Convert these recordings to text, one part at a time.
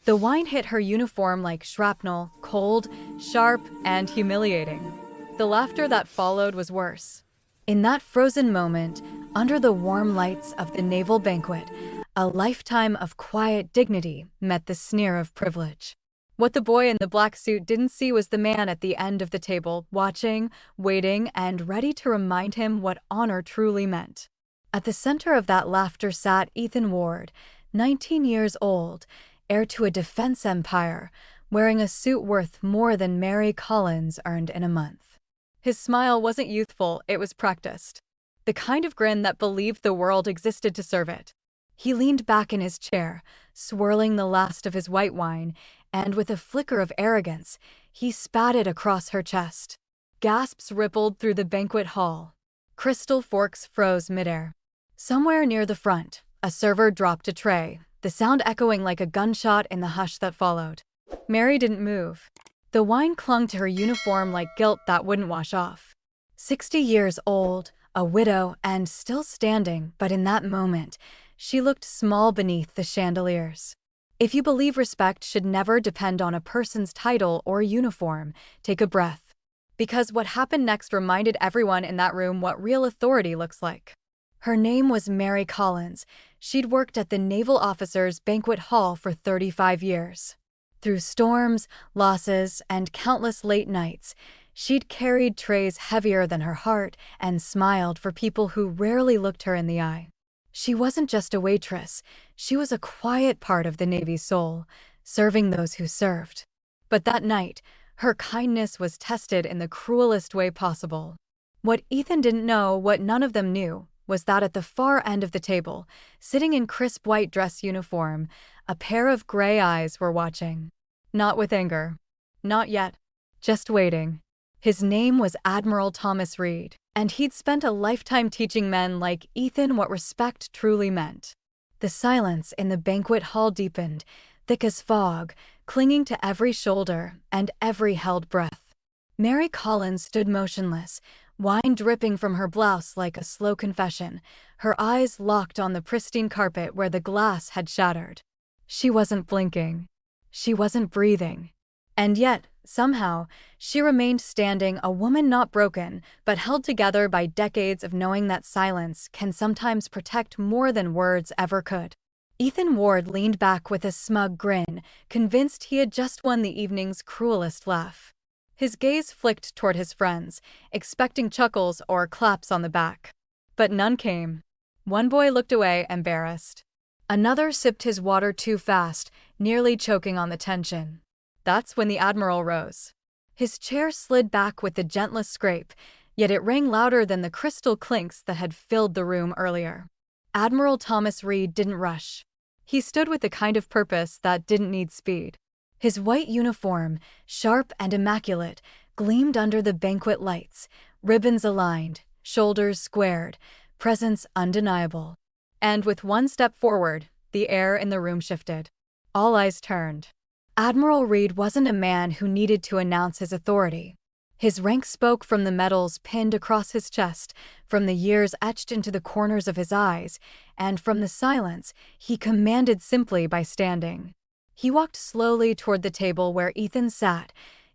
The wine hit her uniform like shrapnel, cold, sharp, and humiliating. The laughter that followed was worse. In that frozen moment, under the warm lights of the naval banquet, a lifetime of quiet dignity met the sneer of privilege. What the boy in the black suit didn't see was the man at the end of the table, watching, waiting, and ready to remind him what honor truly meant. At the center of that laughter sat Ethan Ward, 19 years old, heir to a defense empire, wearing a suit worth more than Mary Collins earned in a month. His smile wasn't youthful, it was practiced. The kind of grin that believed the world existed to serve it. He leaned back in his chair, swirling the last of his white wine, and with a flicker of arrogance, he spat it across her chest. Gasps rippled through the banquet hall. Crystal forks froze midair. Somewhere near the front, a server dropped a tray, the sound echoing like a gunshot in the hush that followed. Mary didn't move. The wine clung to her uniform like guilt that wouldn't wash off. 60 years old, a widow, and still standing, but in that moment, she looked small beneath the chandeliers. If you believe respect should never depend on a person's title or uniform, take a breath. Because what happened next reminded everyone in that room what real authority looks like. Her name was Mary Collins. She'd worked at the Naval Officers' Banquet Hall for 35 years. Through storms, losses, and countless late nights, she'd carried trays heavier than her heart and smiled for people who rarely looked her in the eye. She wasn't just a waitress, she was a quiet part of the Navy's soul, serving those who served. But that night, her kindness was tested in the cruelest way possible. What Ethan didn't know, what none of them knew, was that at the far end of the table, sitting in crisp white dress uniform, a pair of gray eyes were watching. Not with anger. Not yet. Just waiting. His name was Admiral Thomas Reed, and he'd spent a lifetime teaching men like Ethan what respect truly meant. The silence in the banquet hall deepened, thick as fog, clinging to every shoulder and every held breath. Mary Collins stood motionless, wine dripping from her blouse like a slow confession, her eyes locked on the pristine carpet where the glass had shattered. She wasn't blinking. She wasn't breathing. And yet, somehow, she remained standing, a woman not broken, but held together by decades of knowing that silence can sometimes protect more than words ever could. Ethan Ward leaned back with a smug grin, convinced he had just won the evening's cruelest laugh. His gaze flicked toward his friends, expecting chuckles or claps on the back. But none came. One boy looked away, embarrassed. Another sipped his water too fast, nearly choking on the tension. That's when the Admiral rose. His chair slid back with the gentlest scrape, yet it rang louder than the crystal clinks that had filled the room earlier. Admiral Thomas Reed didn't rush. He stood with the kind of purpose that didn't need speed. His white uniform, sharp and immaculate, gleamed under the banquet lights, ribbons aligned, shoulders squared, presence undeniable. And with one step forward, the air in the room shifted. All eyes turned. Admiral Reed wasn't a man who needed to announce his authority. His rank spoke from the medals pinned across his chest, from the years etched into the corners of his eyes, and from the silence he commanded simply by standing. He walked slowly toward the table where Ethan sat,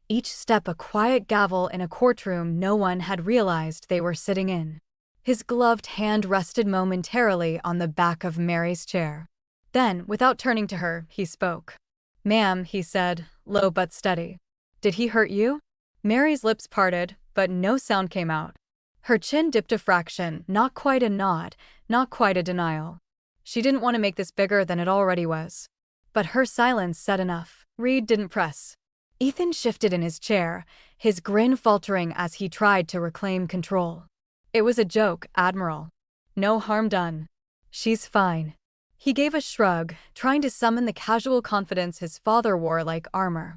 each step a quiet gavel in a courtroom no one had realized they were sitting in. His gloved hand rested momentarily on the back of Mary's chair. Then, without turning to her, he spoke. "Ma'am," he said, low but steady. "Did he hurt you?" Mary's lips parted, but no sound came out. Her chin dipped a fraction, not quite a nod, not quite a denial. She didn't want to make this bigger than it already was. But her silence said enough. Reed didn't press. Ethan shifted in his chair, his grin faltering as he tried to reclaim control. "It was a joke, Admiral. No harm done. She's fine." He gave a shrug, trying to summon the casual confidence his father wore like armor.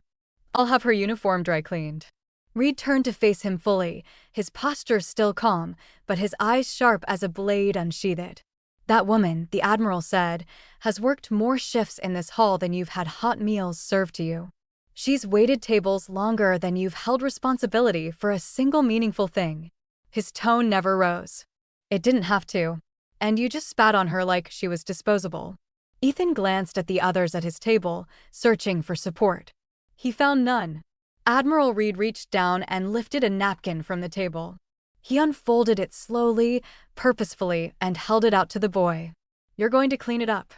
"I'll have her uniform dry cleaned." Reed turned to face him fully, his posture still calm, but his eyes sharp as a blade unsheathed. "That woman," the Admiral said, "has worked more shifts in this hall than you've had hot meals served to you. She's waited tables longer than you've held responsibility for a single meaningful thing." His tone never rose. "It didn't have to. And you just spat on her like she was disposable." Ethan glanced at the others at his table, searching for support. He found none. Admiral Reed reached down and lifted a napkin from the table. He unfolded it slowly, purposefully, and held it out to the boy. "You're going to clean it up."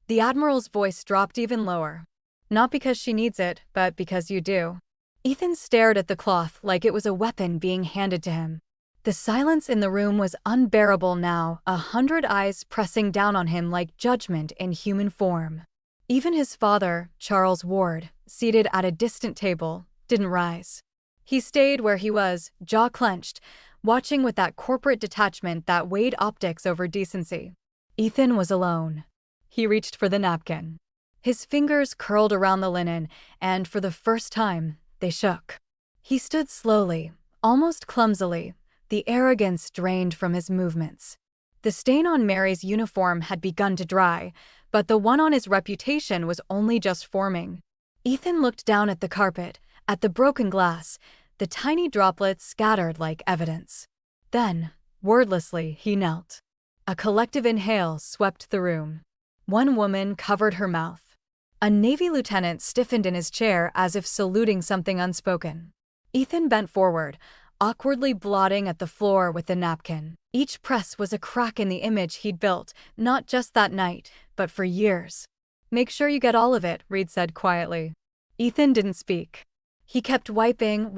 The Admiral's voice dropped even lower. "Not because she needs it, but because you do." Ethan stared at the cloth like it was a weapon being handed to him. The silence in the room was unbearable now, 100 eyes pressing down on him like judgment in human form. Even his father, Charles Ward, seated at a distant table, didn't rise. He stayed where he was, jaw clenched, watching with that corporate detachment that weighed optics over decency. Ethan was alone. He reached for the napkin. His fingers curled around the linen, and for the first time, they shook. He stood slowly, almost clumsily, the arrogance drained from his movements. The stain on Mary's uniform had begun to dry, but the one on his reputation was only just forming. Ethan looked down at the carpet, at the broken glass, the tiny droplets scattered like evidence. Then, wordlessly, he knelt. A collective inhale swept the room. One woman covered her mouth. A Navy lieutenant stiffened in his chair as if saluting something unspoken. Ethan bent forward, awkwardly blotting at the floor with the napkin. Each press was a crack in the image he'd built, not just that night, but for years. "Make sure you get all of it," Reed said quietly. Ethan didn't speak. He kept wiping,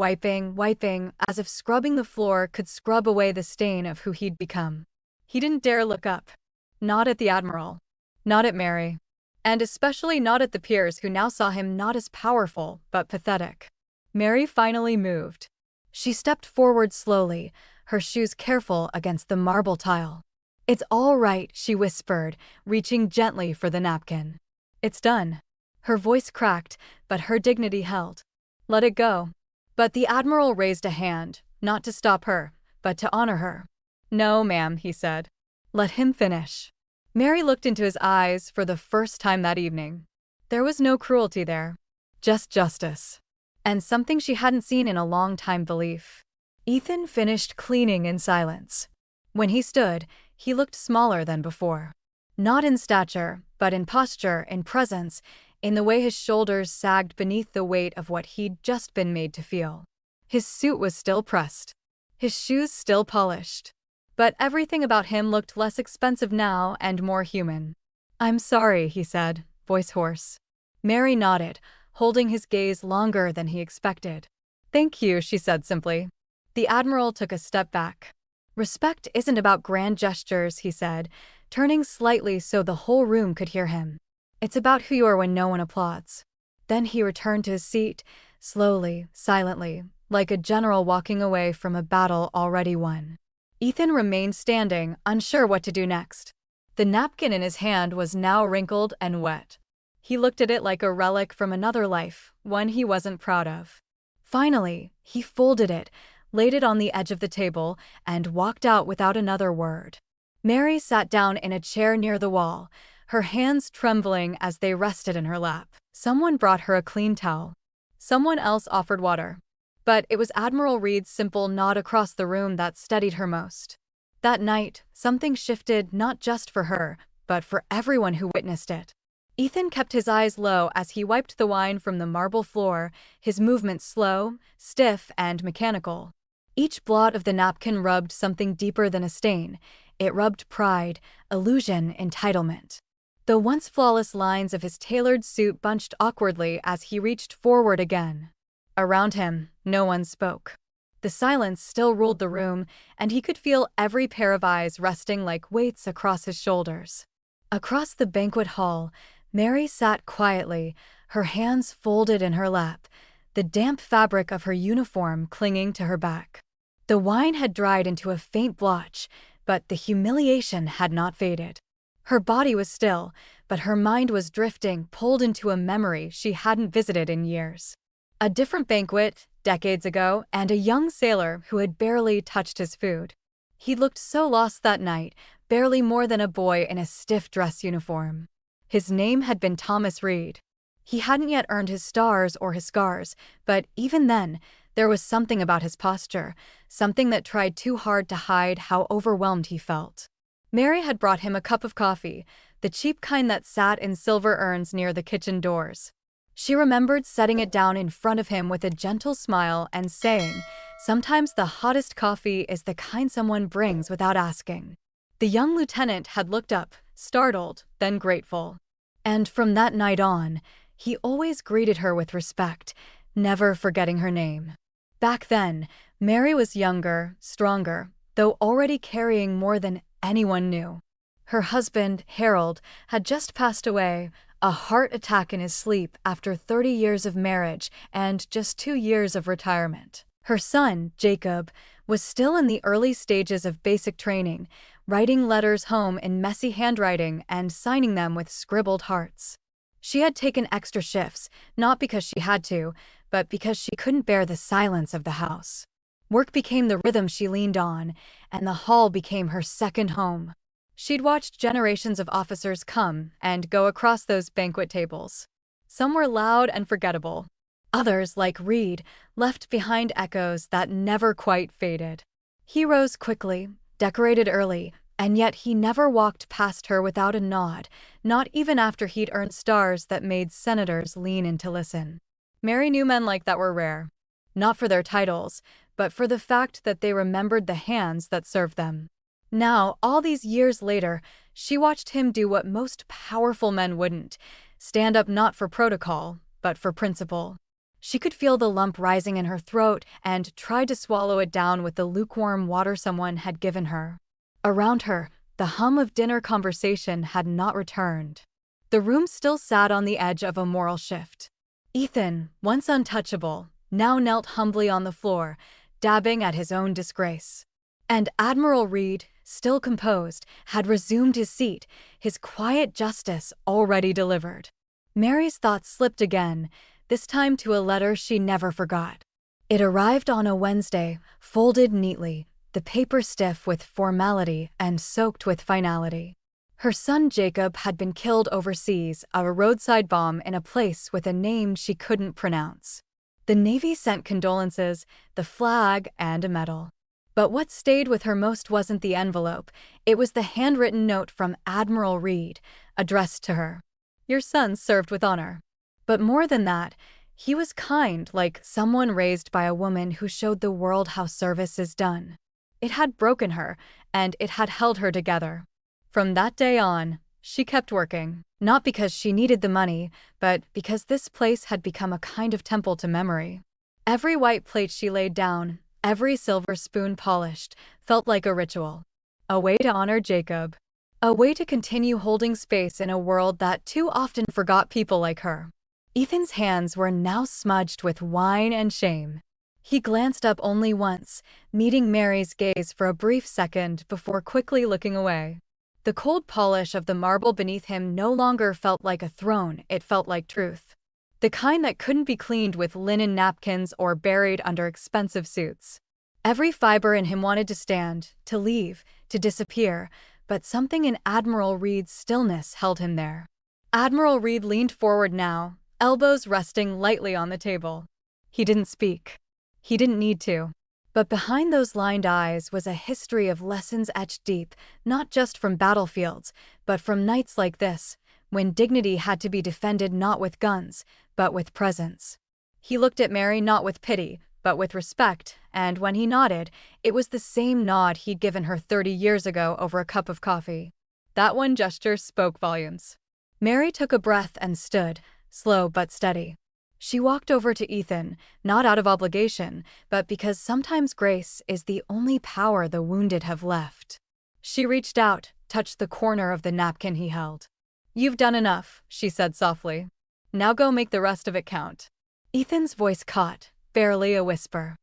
as if scrubbing the floor could scrub away the stain of who he'd become. He didn't dare look up. Not at the Admiral. Not at Mary. And especially not at the peers who now saw him not as powerful, but pathetic. Mary finally moved. She stepped forward slowly, her shoes careful against the marble tile. "It's all right," she whispered, reaching gently for the napkin. "It's done." Her voice cracked, but her dignity held. "Let it go." But the Admiral raised a hand, not to stop her, but to honor her. "No, ma'am," he said. "Let him finish." Mary looked into his eyes for the first time that evening. There was no cruelty there, just justice. And something she hadn't seen in a long time: belief. Ethan finished cleaning in silence. When he stood, he looked smaller than before. Not in stature, but in posture, in presence, in the way his shoulders sagged beneath the weight of what he'd just been made to feel. His suit was still pressed. His shoes still polished. But everything about him looked less expensive now and more human. "I'm sorry," he said, voice hoarse. Mary nodded, holding his gaze longer than he expected. "Thank you," she said simply. The Admiral took a step back. "Respect isn't about grand gestures," he said, turning slightly so the whole room could hear him. "It's about who you are when no one applauds." Then he returned to his seat, slowly, silently, like a general walking away from a battle already won. Ethan remained standing, unsure what to do next. The napkin in his hand was now wrinkled and wet. He looked at it like a relic from another life, one he wasn't proud of. Finally, he folded it, laid it on the edge of the table, and walked out without another word. Mary sat down in a chair near the wall, her hands trembling as they rested in her lap. Someone brought her a clean towel. Someone else offered water. But it was Admiral Reed's simple nod across the room that steadied her most. That night, something shifted not just for her, but for everyone who witnessed it. Ethan kept his eyes low as he wiped the wine from the marble floor, his movements slow, stiff, and mechanical. Each blot of the napkin rubbed something deeper than a stain. It rubbed pride, illusion, entitlement. The once flawless lines of his tailored suit bunched awkwardly as he reached forward again. Around him, no one spoke. The silence still ruled the room, and he could feel every pair of eyes resting like weights across his shoulders. Across the banquet hall, Mary sat quietly, her hands folded in her lap, the damp fabric of her uniform clinging to her back. The wine had dried into a faint blotch, but the humiliation had not faded. Her body was still, but her mind was drifting, pulled into a memory she hadn't visited in years. A different banquet, decades ago, and a young sailor who had barely touched his food. He looked so lost that night, barely more than a boy in a stiff dress uniform. His name had been Thomas Reed. He hadn't yet earned his stars or his scars, but even then, there was something about his posture, something that tried too hard to hide how overwhelmed he felt. Mary had brought him a cup of coffee, the cheap kind that sat in silver urns near the kitchen doors. She remembered setting it down in front of him with a gentle smile and saying, "Sometimes the hottest coffee is the kind someone brings without asking." The young lieutenant had looked up, startled, then grateful. And from that night on, he always greeted her with respect, never forgetting her name. Back then, Mary was younger, stronger, though already carrying more than anyone knew. Her husband, Harold, had just passed away, a heart attack in his sleep after 30 years of marriage and just 2 years of retirement. Her son, Jacob, was still in the early stages of basic training, writing letters home in messy handwriting and signing them with scribbled hearts. She had taken extra shifts, not because she had to, but because she couldn't bear the silence of the house. Work became the rhythm she leaned on, and the hall became her second home. She'd watched generations of officers come and go across those banquet tables. Some were loud and forgettable. Others, like Reed, left behind echoes that never quite faded. He rose quickly, decorated early, and yet he never walked past her without a nod, not even after he'd earned stars that made senators lean in to listen. Mary knew men like that were rare. Not for their titles, but for the fact that they remembered the hands that served them. Now, all these years later, she watched him do what most powerful men wouldn't, stand up not for protocol, but for principle. She could feel the lump rising in her throat and tried to swallow it down with the lukewarm water someone had given her. Around her, the hum of dinner conversation had not returned. The room still sat on the edge of a moral shift. Ethan, once untouchable, now knelt humbly on the floor, dabbing at his own disgrace. And Admiral Reed, still composed, had resumed his seat, his quiet justice already delivered. Mary's thoughts slipped again, this time to a letter she never forgot. It arrived on a Wednesday, folded neatly, the paper stiff with formality and soaked with finality. Her son Jacob had been killed overseas, a roadside bomb in a place with a name she couldn't pronounce. The Navy sent condolences, the flag, and a medal. But what stayed with her most wasn't the envelope, it was the handwritten note from Admiral Reed, addressed to her. "Your son served with honor." But more than that, he was kind, like someone raised by a woman who showed the world how service is done. It had broken her, and it had held her together. From that day on, she kept working, not because she needed the money, but because this place had become a kind of temple to memory. Every white plate she laid down, every silver spoon polished, felt like a ritual. A way to honor Jacob. A way to continue holding space in a world that too often forgot people like her. Ethan's hands were now smudged with wine and shame. He glanced up only once, meeting Mary's gaze for a brief second before quickly looking away. The cold polish of the marble beneath him no longer felt like a throne, it felt like truth. The kind that couldn't be cleaned with linen napkins or buried under expensive suits. Every fiber in him wanted to stand, to leave, to disappear, but something in Admiral Reed's stillness held him there. Admiral Reed leaned forward now, elbows resting lightly on the table. He didn't speak. He didn't need to. But behind those lined eyes was a history of lessons etched deep, not just from battlefields, but from nights like this, when dignity had to be defended not with guns, but with presence. He looked at Mary not with pity, but with respect, and when he nodded, it was the same nod he'd given her 30 years ago over a cup of coffee. That one gesture spoke volumes. Mary took a breath and stood, slow but steady. She walked over to Ethan, not out of obligation, but because sometimes grace is the only power the wounded have left. She reached out, touched the corner of the napkin he held. "You've done enough," she said softly. "Now go make the rest of it count." Ethan's voice caught, barely a whisper.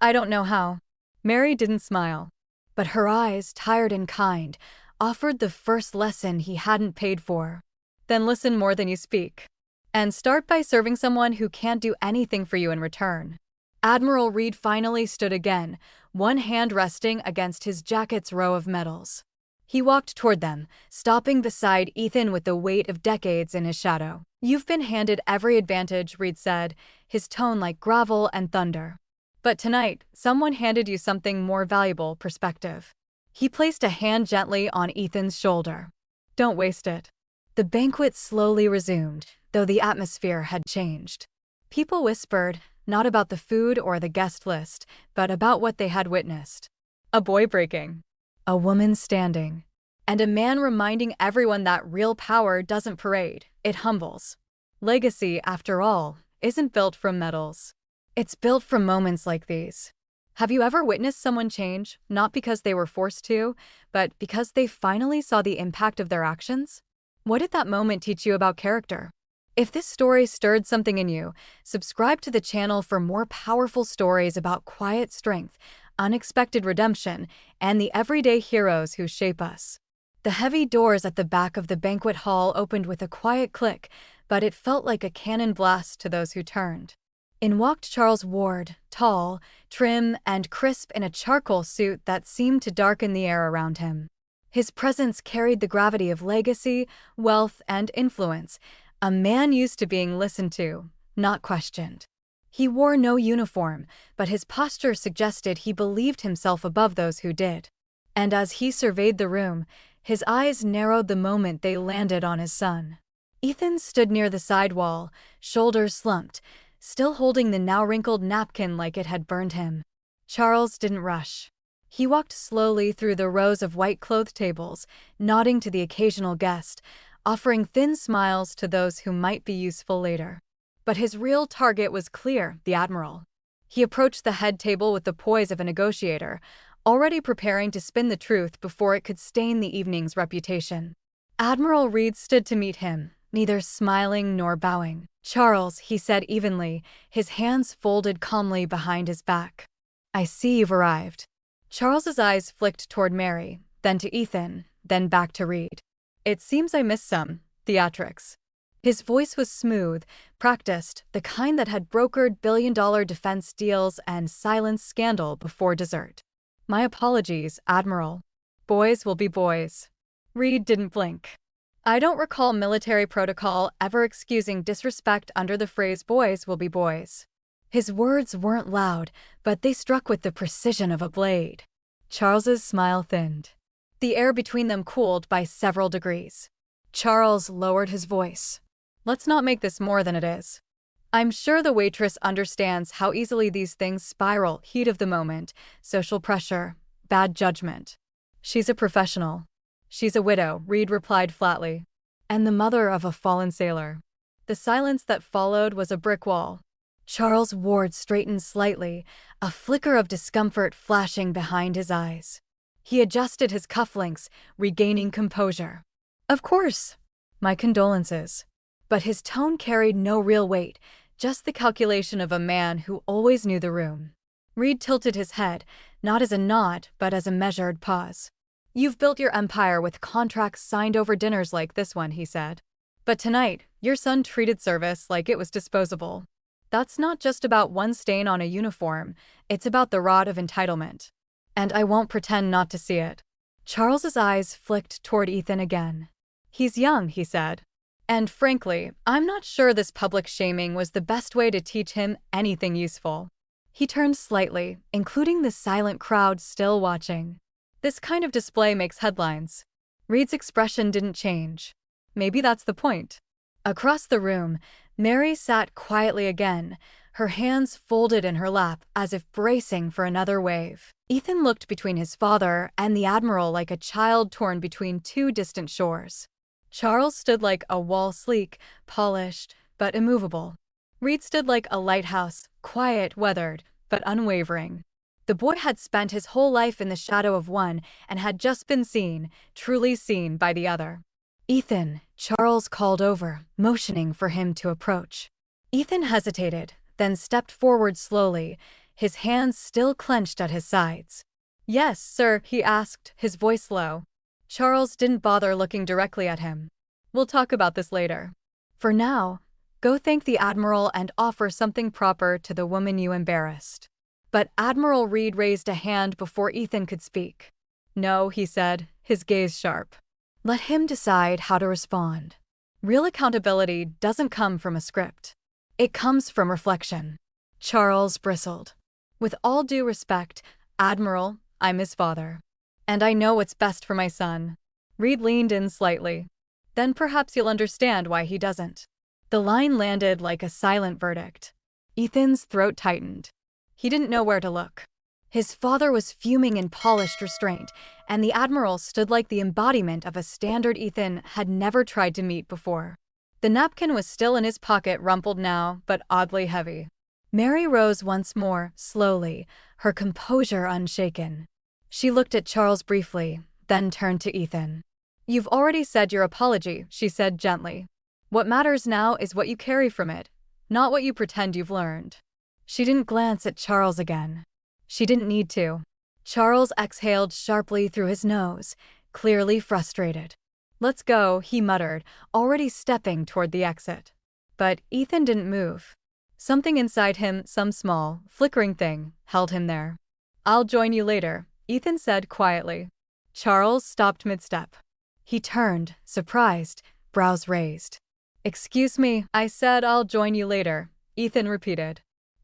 "I don't know how." Mary didn't smile. But her eyes, tired and kind, offered the first lesson he hadn't paid for. "Then listen more than you speak. And start by serving someone who can't do anything for you in return." Admiral Reed finally stood again, one hand resting against his jacket's row of medals. He walked toward them, stopping beside Ethan with the weight of decades in his shadow. "You've been handed every advantage," Reed said, his tone like gravel and thunder. "But tonight, someone handed you something more valuable: perspective." He placed a hand gently on Ethan's shoulder. "Don't waste it." The banquet slowly resumed, though the atmosphere had changed. People whispered, not about the food or the guest list, but about what they had witnessed. A boy breaking, a woman standing, and a man reminding everyone that real power doesn't parade, it humbles. Legacy, after all, isn't built from medals. It's built from moments like these. Have you ever witnessed someone change, not because they were forced to, but because they finally saw the impact of their actions? What did that moment teach you about character? If this story stirred something in you, subscribe to the channel for more powerful stories about quiet strength, unexpected redemption, and the everyday heroes who shape us. The heavy doors at the back of the banquet hall opened with a quiet click, but it felt like a cannon blast to those who turned. In walked Charles Ward, tall, trim, and crisp in a charcoal suit that seemed to darken the air around him. His presence carried the gravity of legacy, wealth, and influence, a man used to being listened to, not questioned. He wore no uniform, but his posture suggested he believed himself above those who did. And as he surveyed the room, his eyes narrowed the moment they landed on his son. Ethan stood near the side wall, shoulders slumped, still holding the now wrinkled napkin like it had burned him. Charles didn't rush. He walked slowly through the rows of white-clothed tables, nodding to the occasional guest, offering thin smiles to those who might be useful later. But his real target was clear, the Admiral. He approached the head table with the poise of a negotiator, already preparing to spin the truth before it could stain the evening's reputation. Admiral Reed stood to meet him, neither smiling nor bowing. "Charles," he said evenly, his hands folded calmly behind his back. "I see you've arrived." Charles's eyes flicked toward Mary, then to Ethan, then back to Reed. "It seems I missed some theatrics." His voice was smooth, practiced, the kind that had brokered billion-dollar defense deals and silenced scandal before dessert. "My apologies, Admiral. Boys will be boys." Reed didn't blink. "I don't recall military protocol ever excusing disrespect under the phrase boys will be boys." His words weren't loud, but they struck with the precision of a blade. Charles's smile thinned. The air between them cooled by several degrees. Charles lowered his voice. "Let's not make this more than it is. I'm sure the waitress understands how easily these things spiral, heat of the moment, social pressure, bad judgment. She's a professional. She's a widow," Reed replied flatly, "and the mother of a fallen sailor." The silence that followed was a brick wall. Charles Ward straightened slightly, a flicker of discomfort flashing behind his eyes. He adjusted his cufflinks, regaining composure. "Of course. My condolences." But his tone carried no real weight, just the calculation of a man who always knew the room. Reed tilted his head, not as a nod, but as a measured pause. "You've built your empire with contracts signed over dinners like this one," he said. "But tonight, your son treated service like it was disposable. That's not just about one stain on a uniform, it's about the rot of entitlement. And I won't pretend not to see it." Charles's eyes flicked toward Ethan again. "He's young," he said. "And frankly, I'm not sure this public shaming was the best way to teach him anything useful." He turned slightly, including the silent crowd still watching. "This kind of display makes headlines." Reed's expression didn't change. "Maybe that's the point." Across the room, Mary sat quietly again, her hands folded in her lap as if bracing for another wave. Ethan looked between his father and the Admiral like a child torn between two distant shores. Charles stood like a wall, sleek, polished, but immovable. Reed stood like a lighthouse, quiet, weathered, but unwavering. The boy had spent his whole life in the shadow of one and had just been seen, truly seen, by the other. "Ethan," Charles called over, motioning for him to approach. Ethan hesitated, then stepped forward slowly, his hands still clenched at his sides. "Yes, sir," he asked, his voice low. Charles didn't bother looking directly at him. "We'll talk about this later. For now, go thank the Admiral and offer something proper to the woman you embarrassed." But Admiral Reed raised a hand before Ethan could speak. "No," he said, his gaze sharp. "Let him decide how to respond. Real accountability doesn't come from a script. It comes from reflection." Charles bristled. "With all due respect, Admiral, I'm his father. And I know what's best for my son." Reed leaned in slightly. Then perhaps you'll understand why he doesn't. The line landed like a silent verdict. Ethan's throat tightened. He didn't know where to look. His father was fuming in polished restraint, and the Admiral stood like the embodiment of a standard Ethan had never tried to meet before. The napkin was still in his pocket, rumpled now, but oddly heavy. Mary rose once more, slowly, her composure unshaken. She looked at Charles briefly, then turned to Ethan. "You've already said your apology," she said gently. "What matters now is what you carry from it, not what you pretend you've learned." She didn't glance at Charles again. She didn't need to. Charles exhaled sharply through his nose, clearly frustrated. "Let's go," he muttered, already stepping toward the exit. But Ethan didn't move. Something inside him, some small, flickering thing, held him there. "I'll join you later," Ethan said quietly. Charles stopped mid-step. He turned, surprised, brows raised. "Excuse me, I said I'll join you later," Ethan repeated.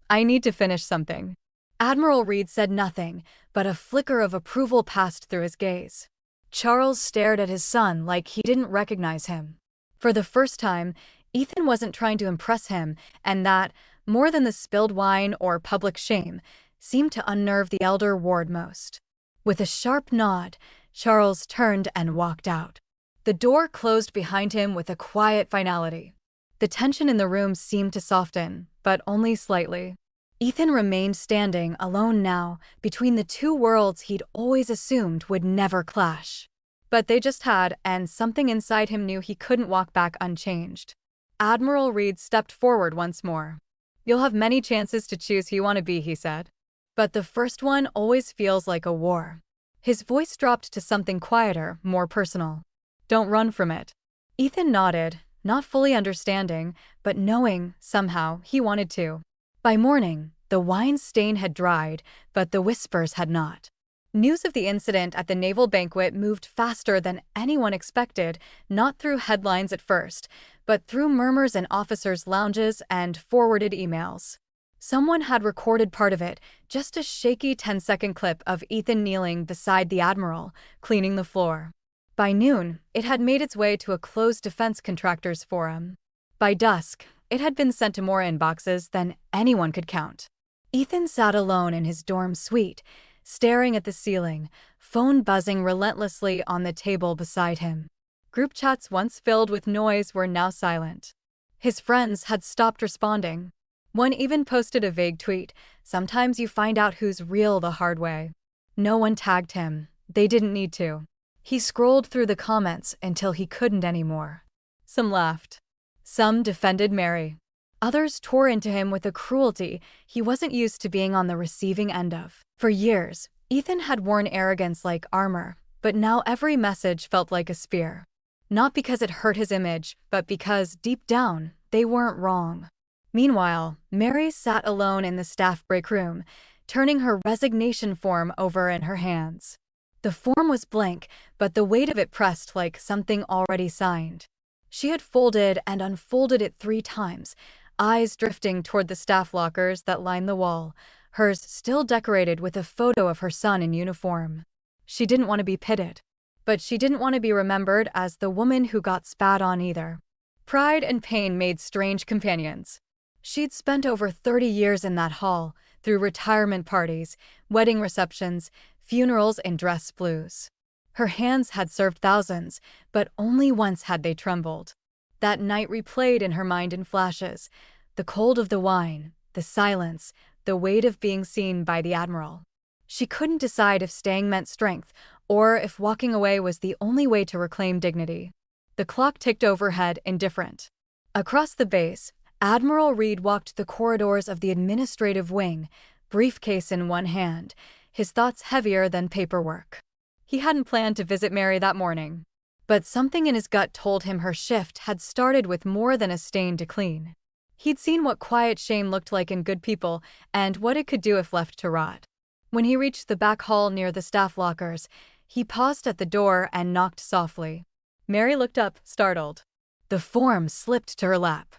"I need to finish something." Admiral Reed said nothing, but a flicker of approval passed through his gaze. Charles stared at his son like he didn't recognize him. For the first time, Ethan wasn't trying to impress him, and that, more than the spilled wine or public shame, seemed to unnerve the elder ward most. With a sharp nod, Charles turned and walked out. The door closed behind him with a quiet finality. The tension in the room seemed to soften, but only slightly. Ethan remained standing, alone now, between the two worlds he'd always assumed would never clash. But they just had, and something inside him knew he couldn't walk back unchanged. Admiral Reed stepped forward once more. "You'll have many chances to choose who you want to be," he said. "But the first one always feels like a war." His voice dropped to something quieter, more personal. "Don't run from it." Ethan nodded, not fully understanding, but knowing, somehow, he wanted to. By morning, the wine stain had dried, but the whispers had not. News of the incident at the naval banquet moved faster than anyone expected, not through headlines at first, but through murmurs in officers' lounges and forwarded emails. Someone had recorded part of it, just a shaky 10-second clip of Ethan kneeling beside the Admiral, cleaning the floor. By noon, it had made its way to a closed defense contractors forum. By dusk, it had been sent to more inboxes than anyone could count. Ethan sat alone in his dorm suite, staring at the ceiling, phone buzzing relentlessly on the table beside him. Group chats once filled with noise were now silent. His friends had stopped responding. One even posted a vague tweet, "Sometimes you find out who's real the hard way." No one tagged him. They didn't need to. He scrolled through the comments until he couldn't anymore. Some laughed. Some defended Mary. Others tore into him with a cruelty he wasn't used to being on the receiving end of. For years, Ethan had worn arrogance like armor, but now every message felt like a spear. Not because it hurt his image, but because, deep down, they weren't wrong. Meanwhile, Mary sat alone in the staff break room, turning her resignation form over in her hands. The form was blank, but the weight of it pressed like something already signed. She had folded and unfolded it 3 times, eyes drifting toward the staff lockers that lined the wall, hers still decorated with a photo of her son in uniform. She didn't want to be pitted. But she didn't want to be remembered as the woman who got spat on either. Pride and pain made strange companions. She'd spent over 30 years in that hall, through retirement parties, wedding receptions, funerals and dress blues. Her hands had served thousands, but only once had they trembled. That night replayed in her mind in flashes, the cold of the wine, the silence, the weight of being seen by the Admiral. She couldn't decide if staying meant strength, or if walking away was the only way to reclaim dignity. The clock ticked overhead, indifferent. Across the base, Admiral Reed walked the corridors of the administrative wing, briefcase in one hand, his thoughts heavier than paperwork. He hadn't planned to visit Mary that morning. But something in his gut told him her shift had started with more than a stain to clean. He'd seen what quiet shame looked like in good people, and what it could do if left to rot. When he reached the back hall near the staff lockers, he paused at the door and knocked softly. Mary looked up, startled. The form slipped to her lap.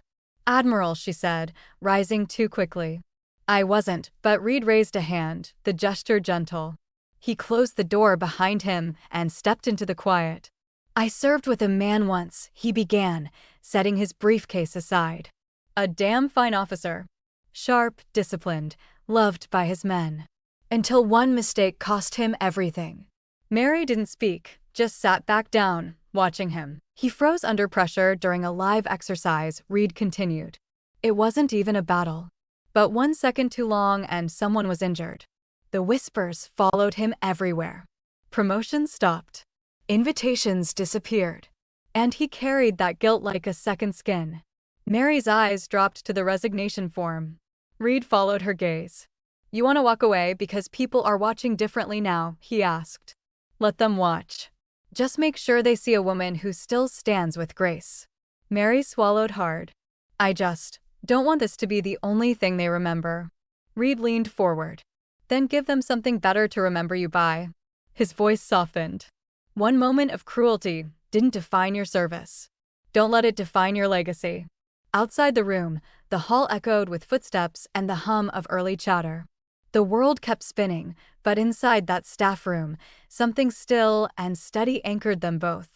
"Admiral," she said, rising too quickly. "I wasn't," but Reed raised a hand, the gesture gentle. He closed the door behind him and stepped into the quiet. "I served with a man once," he began, setting his briefcase aside. "A damn fine officer. Sharp, disciplined, loved by his men. Until one mistake cost him everything." Mary didn't speak, just sat back down, watching him. He froze under pressure during a live exercise, Reed continued. "It wasn't even a battle. But 1 second too long and someone was injured. The whispers followed him everywhere. Promotions stopped. Invitations disappeared. And he carried that guilt like a second skin." Mary's eyes dropped to the resignation form. Reed followed her gaze. "You want to walk away because people are watching differently now?" he asked. "Let them watch. Just make sure they see a woman who still stands with grace." Mary swallowed hard. "I just don't want this to be the only thing they remember." Reed leaned forward. "Then give them something better to remember you by." His voice softened. "One moment of cruelty didn't define your service. Don't let it define your legacy." Outside the room, the hall echoed with footsteps and the hum of early chatter. The world kept spinning, but inside that staff room, something still and steady anchored them both.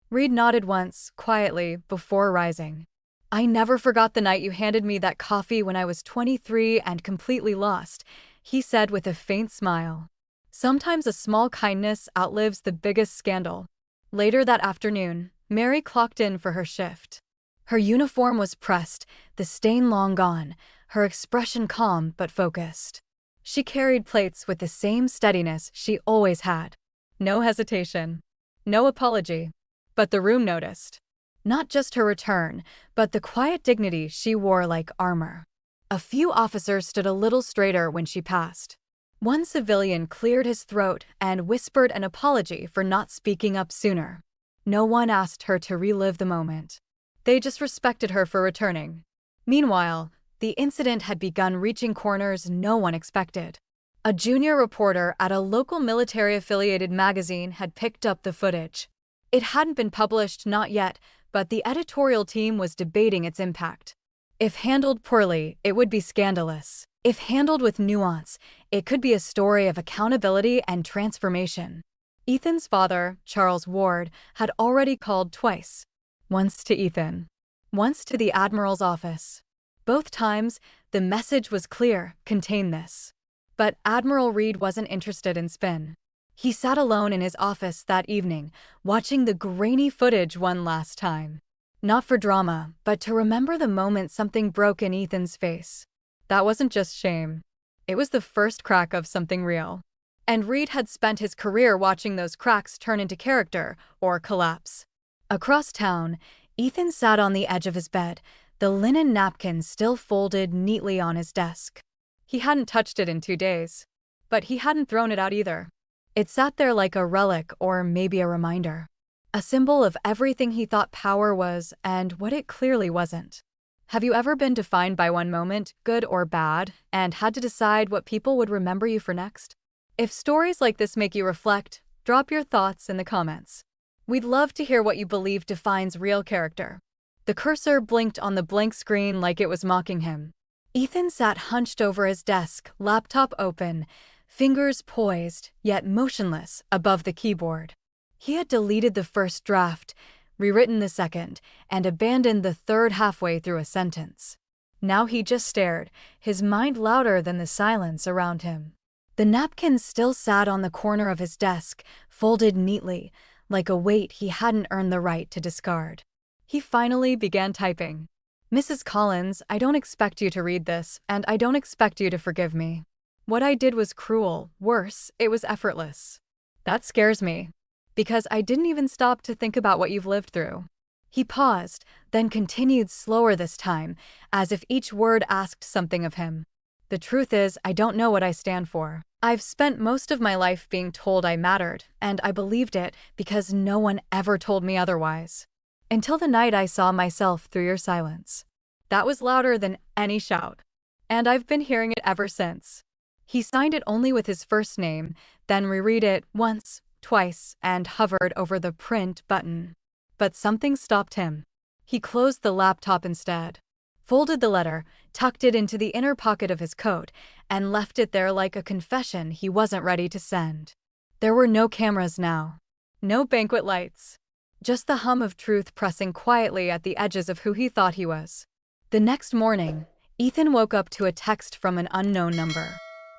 Reed nodded once, quietly, before rising. "I never forgot the night you handed me that coffee when I was 23 and completely lost," he said with a faint smile. Sometimes a small kindness outlives the biggest scandal. Later that afternoon, Mary clocked in for her shift. Her uniform was pressed, the stain long gone, her expression calm but focused. She carried plates with the same steadiness she always had. No hesitation. No apology. But the room noticed. Not just her return, but the quiet dignity she wore like armor. A few officers stood a little straighter when she passed. One civilian cleared his throat and whispered an apology for not speaking up sooner. No one asked her to relive the moment. They just respected her for returning. Meanwhile, the incident had begun reaching corners no one expected. A junior reporter at a local military-affiliated magazine had picked up the footage. It hadn't been published, not yet, but the editorial team was debating its impact. If handled poorly, it would be scandalous. If handled with nuance, it could be a story of accountability and transformation. Ethan's father, Charles Ward, had already called twice. Once to Ethan. Once to the Admiral's office. Both times, the message was clear: contain this. But Admiral Reed wasn't interested in spin. He sat alone in his office that evening, watching the grainy footage one last time. Not for drama, but to remember the moment something broke in Ethan's face. That wasn't just shame. It was the first crack of something real. And Reed had spent his career watching those cracks turn into character or collapse. Across town, Ethan sat on the edge of his bed, the linen napkin still folded neatly on his desk. He hadn't touched it in 2 days. But he hadn't thrown it out either. It sat there like a relic or maybe a reminder. A symbol of everything he thought power was and what it clearly wasn't. Have you ever been defined by one moment, good or bad, and had to decide what people would remember you for next? If stories like this make you reflect, drop your thoughts in the comments. We'd love to hear what you believe defines real character. The cursor blinked on the blank screen like it was mocking him. Ethan sat hunched over his desk, laptop open, fingers poised, yet motionless, above the keyboard. He had deleted the first draft, rewritten the second, and abandoned the third halfway through a sentence. Now he just stared, his mind louder than the silence around him. The napkin still sat on the corner of his desk, folded neatly, like a weight he hadn't earned the right to discard. He finally began typing. "Mrs. Collins, I don't expect you to read this, and I don't expect you to forgive me. What I did was cruel. Worse, it was effortless. That scares me. Because I didn't even stop to think about what you've lived through." He paused, then continued slower this time, as if each word asked something of him. "The truth is, I don't know what I stand for. I've spent most of my life being told I mattered, and I believed it because no one ever told me otherwise. Until the night I saw myself through your silence. That was louder than any shout. And I've been hearing it ever since." He signed it only with his first name, then reread it once, twice, and hovered over the print button. But something stopped him. He closed the laptop instead, folded the letter, tucked it into the inner pocket of his coat, and left it there like a confession he wasn't ready to send. There were no cameras now. No banquet lights. just the hum of truth pressing quietly at the edges of who he thought he was. The next morning, Ethan woke up to a text from an unknown number.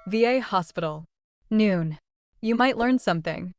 VA Hospital. Noon. You might learn something.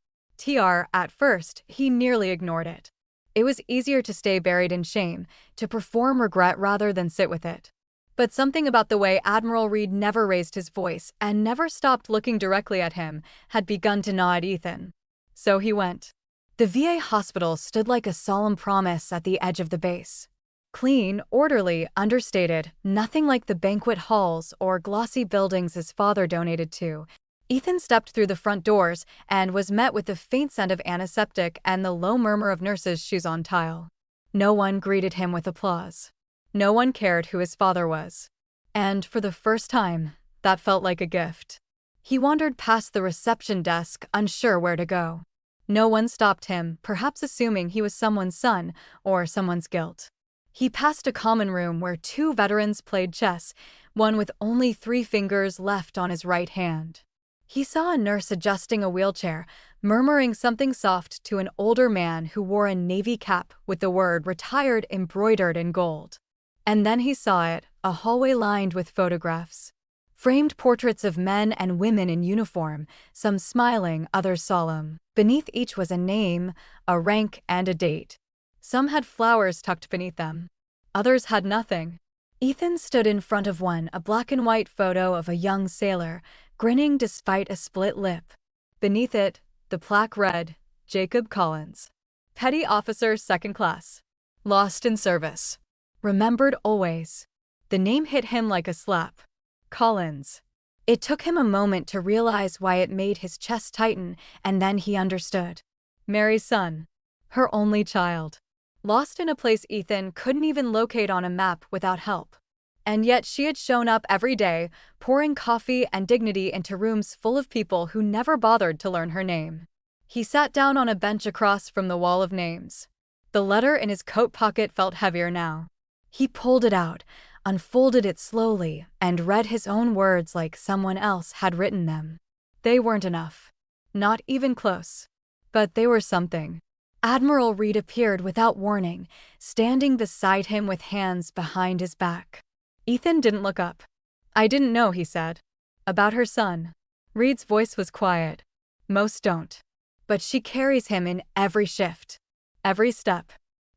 At first, he nearly ignored it. It was easier to stay buried in shame, to perform regret rather than sit with it. But something about the way Admiral Reed never raised his voice and never stopped looking directly at him had begun to gnaw at Ethan. So he went. The VA hospital stood like a solemn promise at the edge of the base. Clean, orderly, understated, nothing like the banquet halls or glossy buildings his father donated to. Ethan stepped through the front doors and was met with the faint scent of antiseptic and the low murmur of nurses' shoes on tile. No one greeted him with applause. No one cared who his father was. And for the first time, that felt like a gift. He wandered past the reception desk, unsure where to go. No one stopped him, perhaps assuming he was someone's son or someone's guilt. He passed a common room where two veterans played chess, one with only 3 fingers left on his right hand. He saw a nurse adjusting a wheelchair, murmuring something soft to an older man who wore a navy cap with the word "retired" embroidered in gold. And then he saw it, a hallway lined with photographs. Framed portraits of men and women in uniform, some smiling, others solemn. Beneath each was a name, a rank, and a date. Some had flowers tucked beneath them. Others had nothing. Ethan stood in front of one, a black and white photo of a young sailor, grinning despite a split lip. Beneath it, the plaque read, Jacob Collins. Petty Officer 2nd Class. Lost in service. Remembered always. The name hit him like a slap. Collins. It took him a moment to realize why it made his chest tighten, and then he understood. Mary's son. Her only child. Lost in a place Ethan couldn't even locate on a map without help. And yet she had shown up every day, pouring coffee and dignity into rooms full of people who never bothered to learn her name. He sat down on a bench across from the wall of names. The letter in his coat pocket felt heavier now. He pulled it out, unfolded it slowly, and read his own words like someone else had written them. They weren't enough. Not even close. But they were something. Admiral Reed appeared without warning, standing beside him with hands behind his back. Ethan didn't look up. I didn't know, he said. About her son. Reed's voice was quiet. Most don't. But she carries him in every shift. Every step.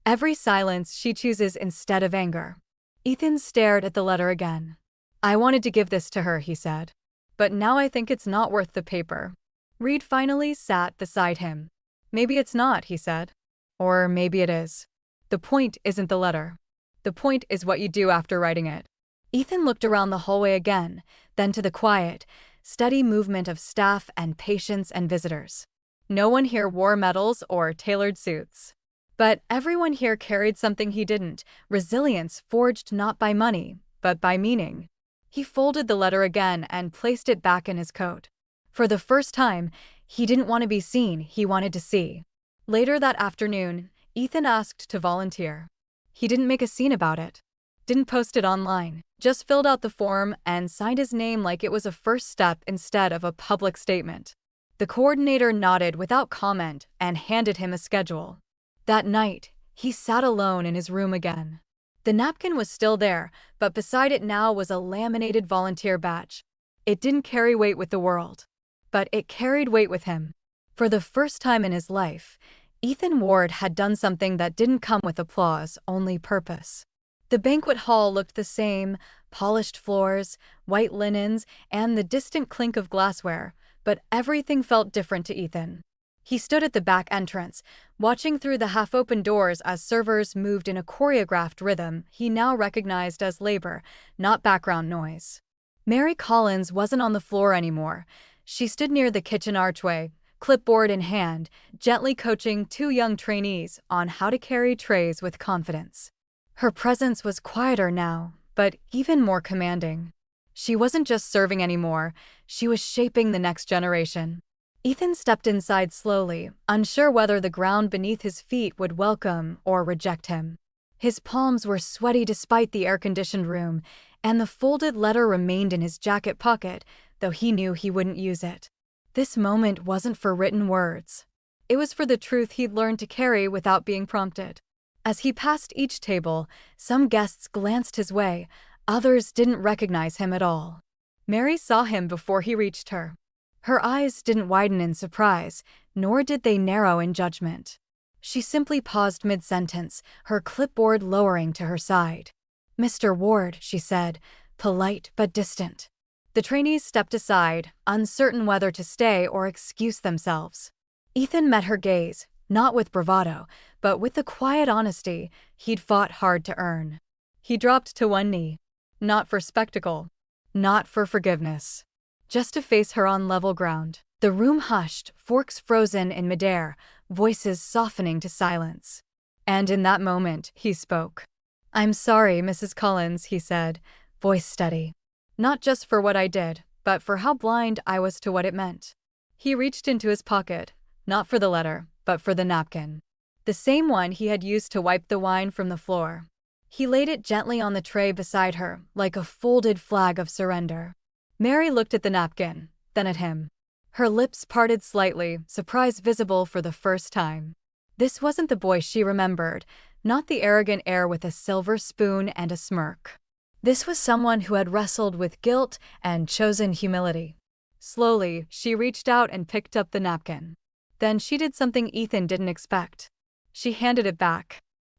Every silence she chooses instead of anger. Ethan stared at the letter again. I wanted to give this to her, he said. But now I think it's not worth the paper. Reed finally sat beside him. Maybe it's not, he said. Or maybe it is. The point isn't the letter. The point is what you do after writing it. Ethan looked around the hallway again, then to the quiet, steady movement of staff and patients and visitors. No one here wore medals or tailored suits. But everyone here carried something he didn't, resilience forged not by money, but by meaning. He folded the letter again and placed it back in his coat. For the first time, he didn't want to be seen, he wanted to see. Later that afternoon, Ethan asked to volunteer. He didn't make a scene about it. Didn't post it online. Just filled out the form and signed his name like it was a first step instead of a public statement. The coordinator nodded without comment and handed him a schedule. That night, he sat alone in his room again. The napkin was still there, but beside it now was a laminated volunteer badge. It didn't carry weight with the world. But it carried weight with him. For the first time in his life, Ethan Ward had done something that didn't come with applause, only purpose. The banquet hall looked the same, polished floors, white linens, and the distant clink of glassware, but everything felt different to Ethan. He stood at the back entrance, watching through the half-open doors as servers moved in a choreographed rhythm he now recognized as labor, not background noise. Mary Collins wasn't on the floor anymore. She stood near the kitchen archway, clipboard in hand, gently coaching 2 young trainees on how to carry trays with confidence. Her presence was quieter now, but even more commanding. She wasn't just serving anymore, she was shaping the next generation. Ethan stepped inside slowly, unsure whether the ground beneath his feet would welcome or reject him. His palms were sweaty despite the air-conditioned room, and the folded letter remained in his jacket pocket, though he knew he wouldn't use it. This moment wasn't for written words. It was for the truth he'd learned to carry without being prompted. As he passed each table, some guests glanced his way, others didn't recognize him at all. Mary saw him before he reached her. Her eyes didn't widen in surprise, nor did they narrow in judgment. She simply paused mid-sentence, her clipboard lowering to her side. "Mr. Ward," she said, polite but distant. The trainees stepped aside, uncertain whether to stay or excuse themselves. Ethan met her gaze, not with bravado, but with the quiet honesty he'd fought hard to earn. He dropped to one knee. Not for spectacle. Not for forgiveness. Just to face her on level ground. The room hushed, forks frozen in midair, voices softening to silence. And in that moment, he spoke. "I'm sorry, Mrs. Collins," he said, voice steady. "Not just for what I did, but for how blind I was to what it meant." He reached into his pocket, not for the letter, but for the napkin. The same one he had used to wipe the wine from the floor. He laid it gently on the tray beside her, like a folded flag of surrender. Mary looked at the napkin, then at him. Her lips parted slightly, surprise visible for the first time. This wasn't the boy she remembered, not the arrogant heir with a silver spoon and a smirk. This was someone who had wrestled with guilt and chosen humility. Slowly, she reached out and picked up the napkin. Then she did something Ethan didn't expect. She handed it back.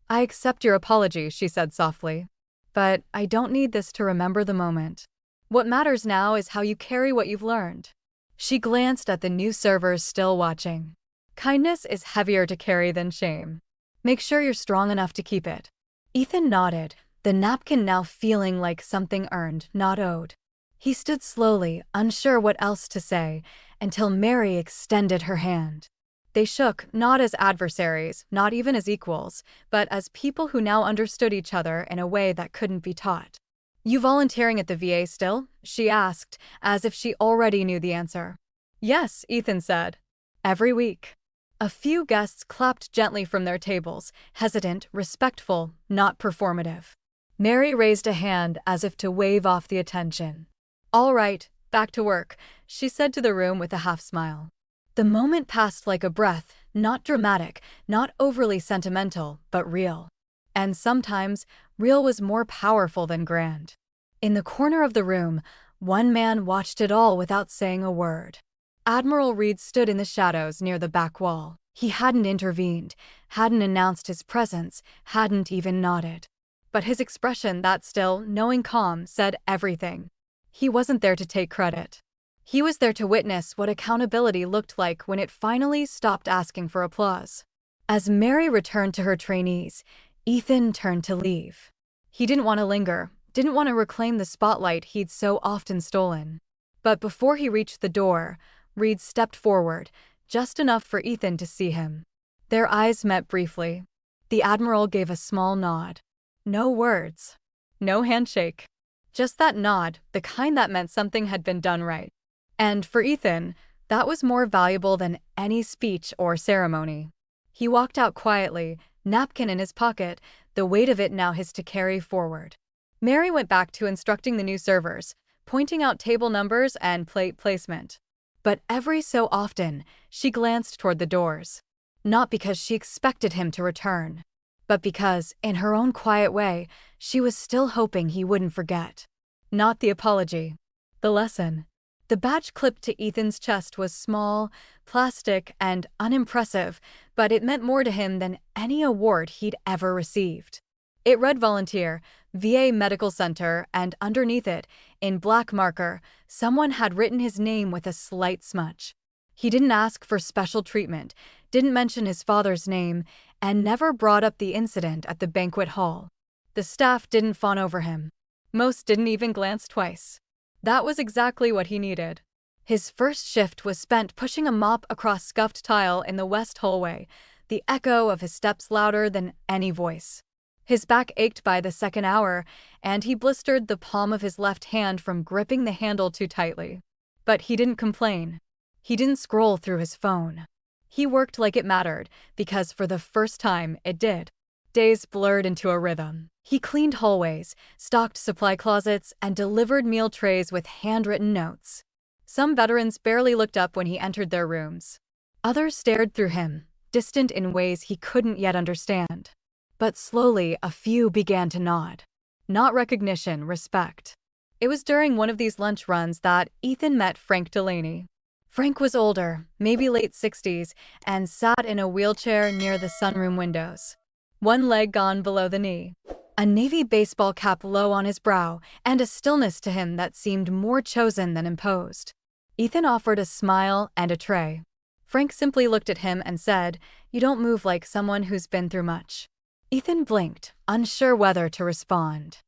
"I accept your apology," she said softly. "But I don't need this to remember the moment. What matters now is how you carry what you've learned." She glanced at the new servers still watching. "Kindness is heavier to carry than shame. Make sure you're strong enough to keep it." Ethan nodded, the napkin now feeling like something earned, not owed. He stood slowly, unsure what else to say, until Mary extended her hand. They shook, not as adversaries, not even as equals, but as people who now understood each other in a way that couldn't be taught. "You volunteering at the VA still?" she asked, as if she already knew the answer. "Yes," Ethan said. "Every week." A few guests clapped gently from their tables, hesitant, respectful, not performative. Mary raised a hand as if to wave off the attention. "All right, back to work," she said to the room with a half-smile. The moment passed like a breath, not dramatic, not overly sentimental, but real. And sometimes, real was more powerful than grand. In the corner of the room, one man watched it all without saying a word. Admiral Reed stood in the shadows near the back wall. He hadn't intervened, hadn't announced his presence, hadn't even nodded. But his expression, that still, knowing calm, said everything. He wasn't there to take credit. He was there to witness what accountability looked like when it finally stopped asking for applause. As Mary returned to her trainees, Ethan turned to leave. He didn't want to linger, didn't want to reclaim the spotlight he'd so often stolen. But before he reached the door, Reed stepped forward, just enough for Ethan to see him. Their eyes met briefly. The Admiral gave a small nod. No words. No handshake. Just that nod, the kind that meant something had been done right. And for Ethan, that was more valuable than any speech or ceremony. He walked out quietly, napkin in his pocket, the weight of it now his to carry forward. Mary went back to instructing the new servers, pointing out table numbers and plate placement. But every so often, she glanced toward the doors. Not because she expected him to return, but because, in her own quiet way, she was still hoping he wouldn't forget. Not the apology. The lesson. The badge clipped to Ethan's chest was small, plastic, and unimpressive, but it meant more to him than any award he'd ever received. It read Volunteer, VA Medical Center, and underneath it, in black marker, someone had written his name with a slight smudge. He didn't ask for special treatment, didn't mention his father's name, and never brought up the incident at the banquet hall. The staff didn't fawn over him. Most didn't even glance twice. That was exactly what he needed. His first shift was spent pushing a mop across scuffed tile in the west hallway, the echo of his steps louder than any voice. His back ached by the second hour, and he blistered the palm of his left hand from gripping the handle too tightly. But he didn't complain. He didn't scroll through his phone. He worked like it mattered, because for the first time it did. Days blurred into a rhythm. He cleaned hallways, stocked supply closets, and delivered meal trays with handwritten notes. Some veterans barely looked up when he entered their rooms. Others stared through him, distant in ways he couldn't yet understand. But slowly, a few began to nod. Not recognition, respect. It was during one of these lunch runs that Ethan met Frank Delaney. Frank was older, maybe late 60s, and sat in a wheelchair near the sunroom windows. One leg gone below the knee. A navy baseball cap low on his brow, and a stillness to him that seemed more chosen than imposed. Ethan offered a smile and a tray. Frank simply looked at him and said, "You don't move like someone who's been through much." Ethan blinked, unsure whether to respond.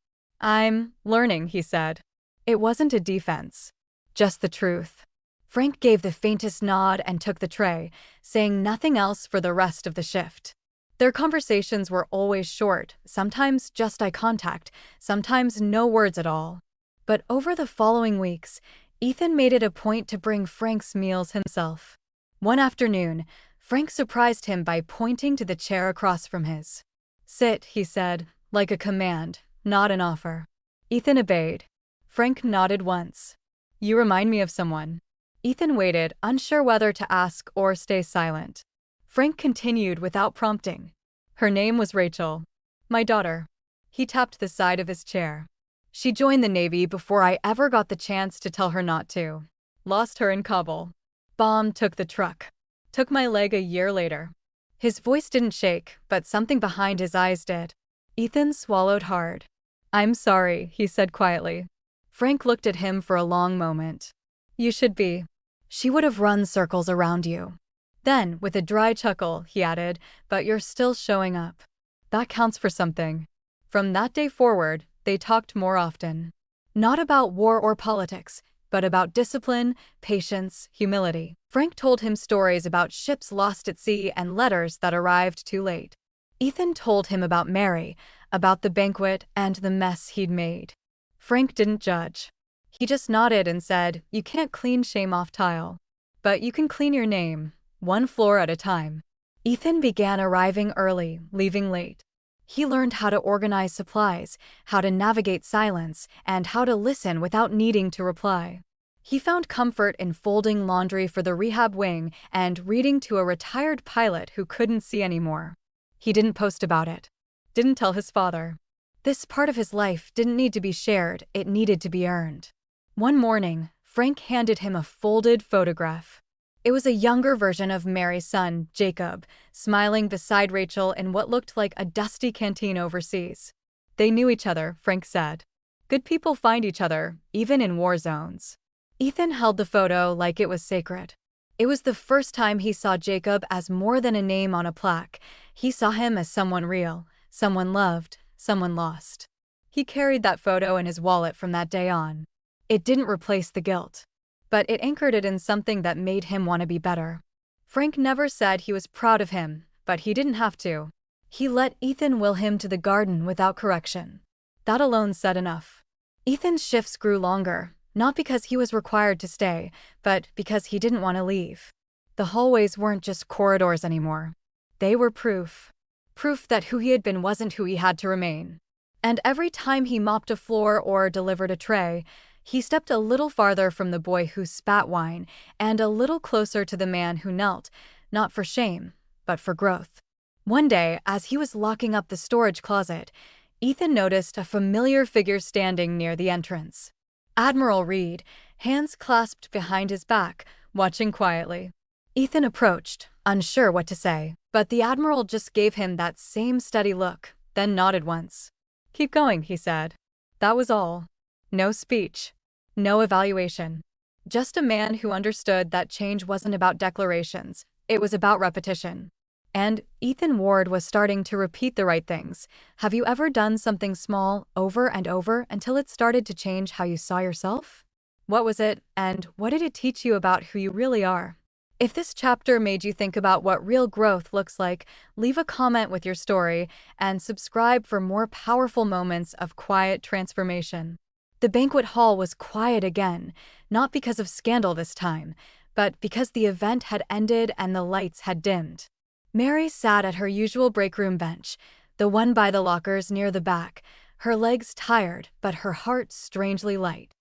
"I'm learning," he said. It wasn't a defense, just the truth. Frank gave the faintest nod and took the tray, saying nothing else for the rest of the shift. Their conversations were always short, sometimes just eye contact, sometimes no words at all. But over the following weeks, Ethan made it a point to bring Frank's meals himself. One afternoon, Frank surprised him by pointing to the chair across from his. "Sit," he said, like a command, not an offer. Ethan obeyed. Frank nodded once. "You remind me of someone." Ethan waited, unsure whether to ask or stay silent. Frank continued without prompting. "Her name was Rachel. My daughter." He tapped the side of his chair. "She joined the Navy before I ever got the chance to tell her not to. Lost her in Kabul. Bomb took the truck. Took my leg a year later." His voice didn't shake, but something behind his eyes did. Ethan swallowed hard. "I'm sorry," he said quietly. Frank looked at him for a long moment. "You should be. She would have run circles around you." Then, with a dry chuckle, he added, "But you're still showing up. That counts for something." From that day forward, they talked more often. Not about war or politics, but about discipline, patience, humility. Frank told him stories about ships lost at sea and letters that arrived too late. Ethan told him about Mary, about the banquet and the mess he'd made. Frank didn't judge. He just nodded and said, "You can't clean shame off tile. But you can clean your name, one floor at a time." Ethan began arriving early, leaving late. He learned how to organize supplies, how to navigate silence, and how to listen without needing to reply. He found comfort in folding laundry for the rehab wing and reading to a retired pilot who couldn't see anymore. He didn't post about it. Didn't tell his father. This part of his life didn't need to be shared, it needed to be earned. One morning, Frank handed him a folded photograph. It was a younger version of Mary's son, Jacob, smiling beside Rachel in what looked like a dusty canteen overseas. They knew each other, Frank said. Good people find each other, even in war zones. Ethan held the photo like it was sacred. It was the first time he saw Jacob as more than a name on a plaque. He saw him as someone real, someone loved, someone lost. He carried that photo in his wallet from that day on. It didn't replace the guilt, but it anchored it in something that made him want to be better. Frank never said he was proud of him, but he didn't have to. He let Ethan will him to the garden without correction. That alone said enough. Ethan's shifts grew longer, not because he was required to stay, but because he didn't want to leave. The hallways weren't just corridors anymore. They were proof. Proof that who he had been wasn't who he had to remain. And every time he mopped a floor or delivered a tray, he stepped a little farther from the boy who spat wine and a little closer to the man who knelt, not for shame, but for growth. One day, as he was locking up the storage closet, Ethan noticed a familiar figure standing near the entrance. Admiral Reed, hands clasped behind his back, watching quietly. Ethan approached, unsure what to say, but the Admiral just gave him that same steady look, then nodded once. "Keep going," he said. That was all. No speech. No evaluation. Just a man who understood that change wasn't about declarations, it was about repetition. And Ethan Ward was starting to repeat the right things. Have you ever done something small, over and over, until it started to change how you saw yourself? What was it, and what did it teach you about who you really are? If this chapter made you think about what real growth looks like, leave a comment with your story, and subscribe for more powerful moments of quiet transformation. The banquet hall was quiet again, not because of scandal this time, but because the event had ended and the lights had dimmed. Mary sat at her usual break room bench, the one by the lockers near the back, her legs tired but her heart strangely light.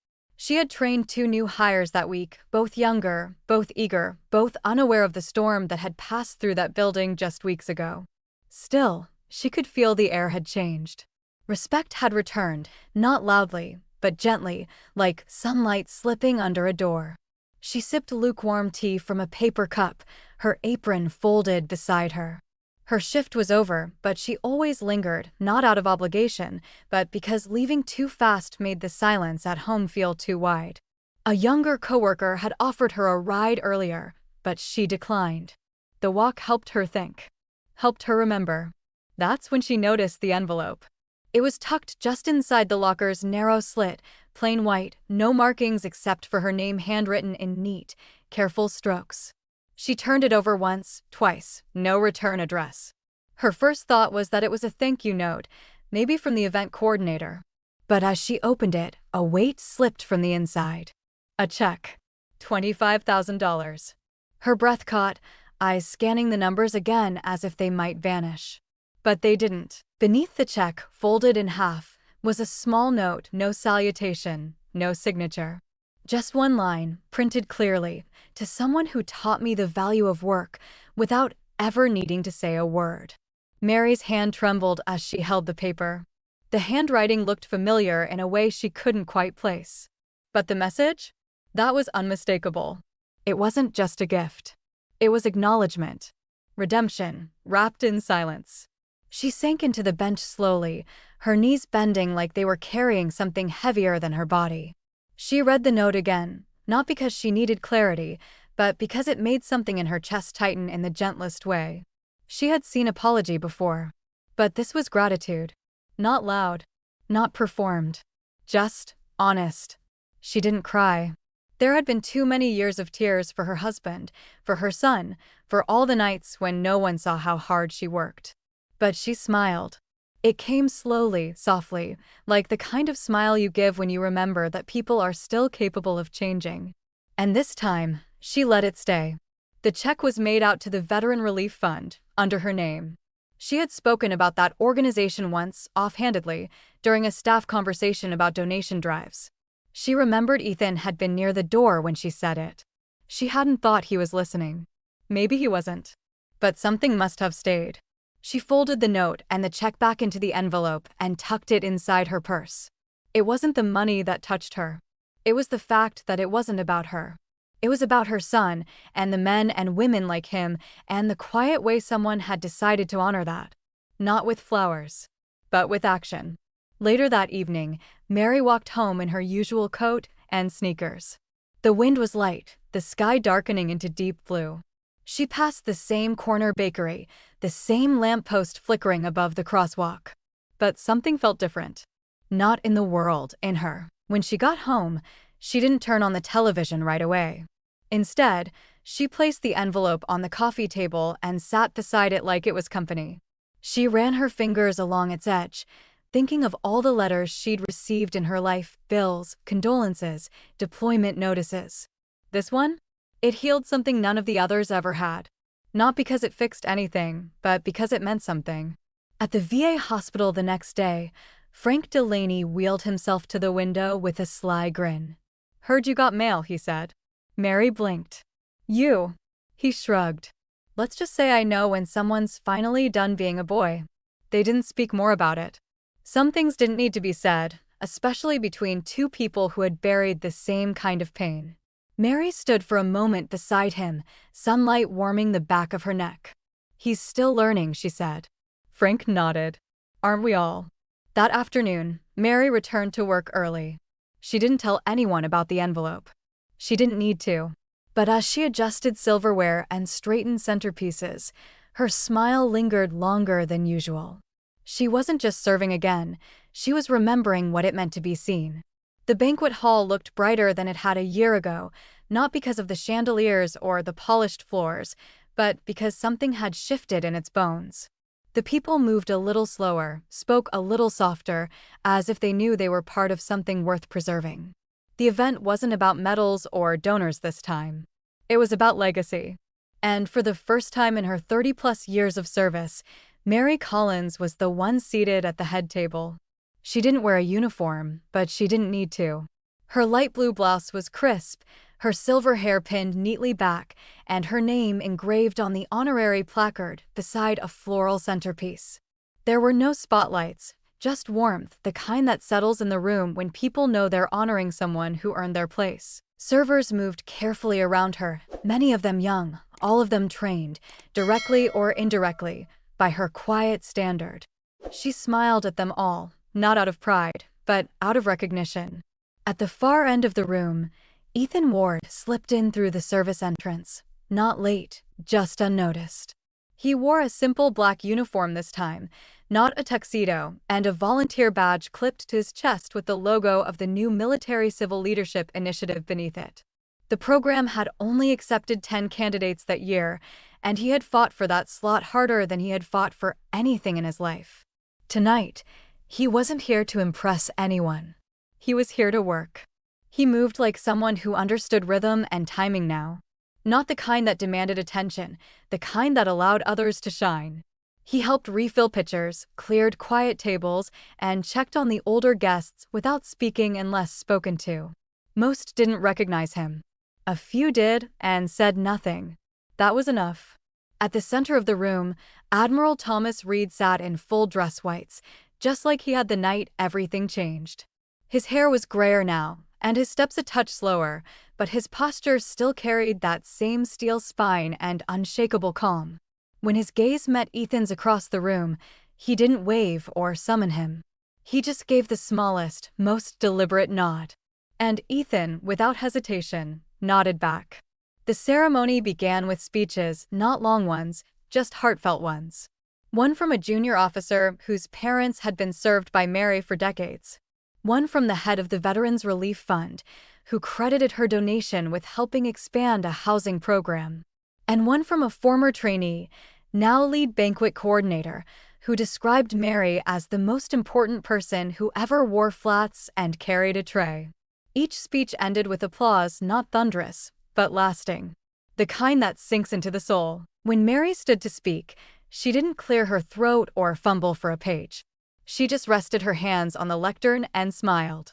She had trained 2 new hires that week, both younger, both eager, both unaware of the storm that had passed through that building just weeks ago. Still, she could feel the air had changed. Respect had returned, not loudly, but gently, like sunlight slipping under a door. She sipped lukewarm tea from a paper cup, her apron folded beside her. Her shift was over, but she always lingered, not out of obligation, but because leaving too fast made the silence at home feel too wide. A younger coworker had offered her a ride earlier, but she declined. The walk helped her think, helped her remember. That's when she noticed the envelope. It was tucked just inside the locker's narrow slit, plain white, no markings except for her name handwritten in neat, careful strokes. She turned it over once, twice, no return address. Her first thought was that it was a thank you note, maybe from the event coordinator. But as she opened it, a weight slipped from the inside. A check. $25,000. Her breath caught, eyes scanning the numbers again as if they might vanish. But they didn't. Beneath the check, folded in half, was a small note, no salutation, no signature. Just one line, printed clearly, to someone who taught me the value of work without ever needing to say a word. Mary's hand trembled as she held the paper. The handwriting looked familiar in a way she couldn't quite place. But the message? That was unmistakable. It wasn't just a gift. It was acknowledgement. Redemption, wrapped in silence. She sank into the bench slowly, her knees bending like they were carrying something heavier than her body. She read the note again, not because she needed clarity, but because it made something in her chest tighten in the gentlest way. She had seen apology before. But this was gratitude. Not loud. Not performed. Just honest. She didn't cry. There had been too many years of tears for her husband, for her son, for all the nights when no one saw how hard she worked. But she smiled. It came slowly, softly, like the kind of smile you give when you remember that people are still capable of changing. And this time, she let it stay. The check was made out to the Veteran Relief Fund, under her name. She had spoken about that organization once, offhandedly, during a staff conversation about donation drives. She remembered Ethan had been near the door when she said it. She hadn't thought he was listening. Maybe he wasn't. But something must have stayed. She folded the note and the check back into the envelope and tucked it inside her purse. It wasn't the money that touched her. It was the fact that it wasn't about her. It was about her son, and the men and women like him, and the quiet way someone had decided to honor that. Not with flowers, but with action. Later that evening, Mary walked home in her usual coat and sneakers. The wind was light, the sky darkening into deep blue. She passed the same corner bakery, the same lamppost flickering above the crosswalk. But something felt different. Not in the world, in her. When she got home, she didn't turn on the television right away. Instead, she placed the envelope on the coffee table and sat beside it like it was company. She ran her fingers along its edge, thinking of all the letters she'd received in her life, bills, condolences, deployment notices. This one? It healed something none of the others ever had. Not because it fixed anything, but because it meant something. At the VA hospital the next day, Frank Delaney wheeled himself to the window with a sly grin. "Heard you got mail," he said. Mary blinked. "You?" He shrugged. "Let's just say I know when someone's finally done being a boy." They didn't speak more about it. Some things didn't need to be said, especially between two people who had buried the same kind of pain. Mary stood for a moment beside him, sunlight warming the back of her neck. "He's still learning," she said. Frank nodded. "Aren't we all?" That afternoon, Mary returned to work early. She didn't tell anyone about the envelope. She didn't need to. But as she adjusted silverware and straightened centerpieces, her smile lingered longer than usual. She wasn't just serving again, she was remembering what it meant to be seen. The banquet hall looked brighter than it had a year ago, not because of the chandeliers or the polished floors, but because something had shifted in its bones. The people moved a little slower, spoke a little softer, as if they knew they were part of something worth preserving. The event wasn't about medals or donors this time. It was about legacy. And for the first time in her 30-plus years of service, Mary Collins was the one seated at the head table. She didn't wear a uniform, but she didn't need to. Her light blue blouse was crisp, her silver hair pinned neatly back, and her name engraved on the honorary placard beside a floral centerpiece. There were no spotlights, just warmth, the kind that settles in the room when people know they're honoring someone who earned their place. Servers moved carefully around her, many of them young, all of them trained, directly or indirectly, by her quiet standard. She smiled at them all, not out of pride, but out of recognition. At the far end of the room, Ethan Ward slipped in through the service entrance, not late, just unnoticed. He wore a simple black uniform this time, not a tuxedo, and a volunteer badge clipped to his chest with the logo of the new Military Civil Leadership Initiative beneath it. The program had only accepted 10 candidates that year, and he had fought for that slot harder than he had fought for anything in his life. Tonight, he wasn't here to impress anyone. He was here to work. He moved like someone who understood rhythm and timing now. Not the kind that demanded attention, the kind that allowed others to shine. He helped refill pitchers, cleared quiet tables, and checked on the older guests without speaking unless spoken to. Most didn't recognize him. A few did and said nothing. That was enough. At the center of the room, Admiral Thomas Reed sat in full dress whites, just like he had the night everything changed. His hair was grayer now, and his steps a touch slower, but his posture still carried that same steel spine and unshakable calm. When his gaze met Ethan's across the room, he didn't wave or summon him. He just gave the smallest, most deliberate nod. And Ethan, without hesitation, nodded back. The ceremony began with speeches, not long ones, just heartfelt ones. One from a junior officer whose parents had been served by Mary for decades. One from the head of the Veterans Relief Fund, who credited her donation with helping expand a housing program. And one from a former trainee, now lead banquet coordinator, who described Mary as the most important person who ever wore flats and carried a tray. Each speech ended with applause, not thunderous, but lasting. The kind that sinks into the soul. When Mary stood to speak, she didn't clear her throat or fumble for a page. She just rested her hands on the lectern and smiled.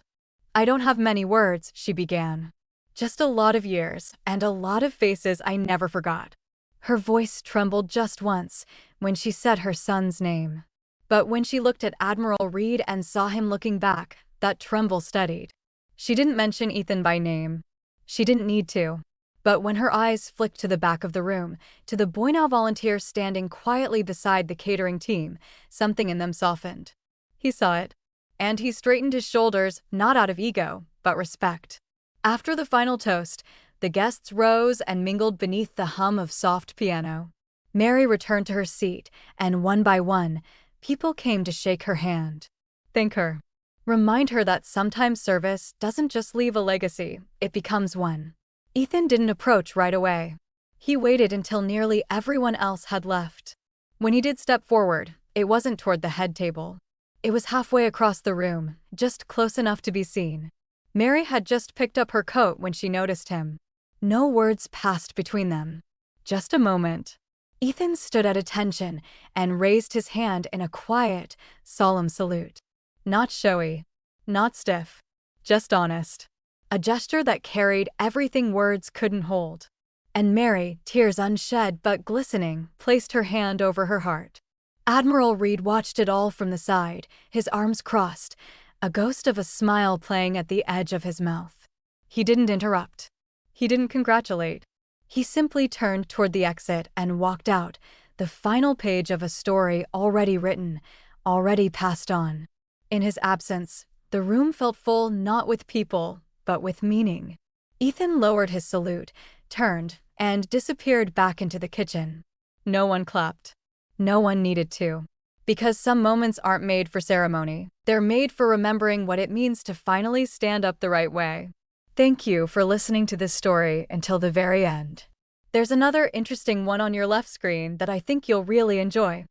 "I don't have many words," she began. "Just a lot of years and a lot of faces I never forgot." Her voice trembled just once when she said her son's name. But when she looked at Admiral Reed and saw him looking back, that tremble steadied. She didn't mention Ethan by name. She didn't need to. But when her eyes flicked to the back of the room, to the boy now volunteer standing quietly beside the catering team, something in them softened. He saw it. And he straightened his shoulders, not out of ego, but respect. After the final toast, the guests rose and mingled beneath the hum of soft piano. Mary returned to her seat, and one by one, people came to shake her hand. Thank her. Remind her that sometimes service doesn't just leave a legacy, it becomes one. Ethan didn't approach right away. He waited until nearly everyone else had left. When he did step forward, it wasn't toward the head table. It was halfway across the room, just close enough to be seen. Mary had just picked up her coat when she noticed him. No words passed between them. Just a moment. Ethan stood at attention and raised his hand in a quiet, solemn salute. Not showy, not stiff, just honest. A gesture that carried everything words couldn't hold. And Mary, tears unshed but glistening, placed her hand over her heart. Admiral Reed watched it all from the side, his arms crossed, a ghost of a smile playing at the edge of his mouth. He didn't interrupt. He didn't congratulate. He simply turned toward the exit and walked out, the final page of a story already written, already passed on. In his absence, the room felt full not with people, but with meaning. Ethan lowered his salute, turned, and disappeared back into the kitchen. No one clapped. No one needed to. Because some moments aren't made for ceremony. They're made for remembering what it means to finally stand up the right way. Thank you for listening to this story until the very end. There's another interesting one on your left screen that I think you'll really enjoy.